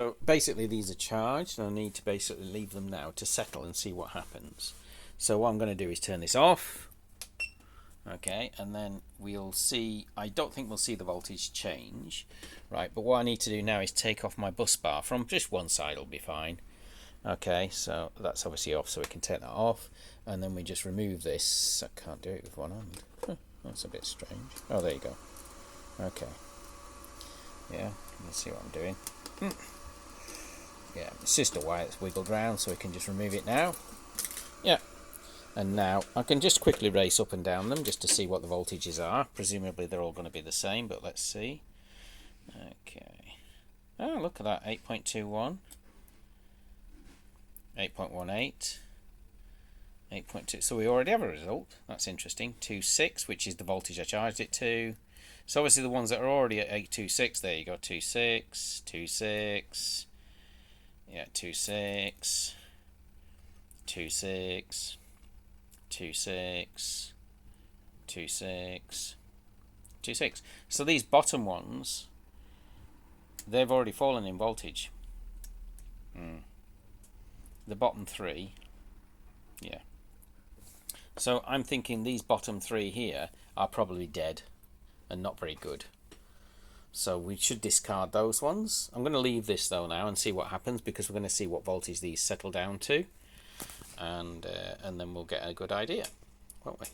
So basically these are charged and I need to basically leave them now to settle and see what happens. So what I'm going to do is turn this off. Okay, and then we'll see. I don't think we'll see the voltage change, right? But what I need to do now is take off my bus bar from just one side. Will be fine. Okay, so that's obviously off, so we can take that off, and then we just remove this. I can't do it with one hand. That's a bit strange. Oh, there you go. Okay. Yeah, let's see what I'm doing. Yeah, it's just a wire that's wiggled around, so we can just remove it now. Yeah. And now I can just quickly race up and down them just to see what the voltages are. Presumably they're all going to be the same, but let's see. Okay. Oh, look at that. 8.21. 8.18. 8.2. So we already have a result. That's interesting. 2.6, which is the voltage I charged it to. So obviously the ones that are already at 8.26, there you go. 2.6, 2.6. Yeah, 2.6. 2.6. 2.6, 2.6, 2.6. So these bottom ones, they've already fallen in voltage. The bottom three, yeah. So I'm thinking these bottom three here are probably dead and not very good. So we should discard those ones. I'm going to leave this though now and see what happens, because we're going to see what voltage these settle down to. And then we'll get a good idea, won't we?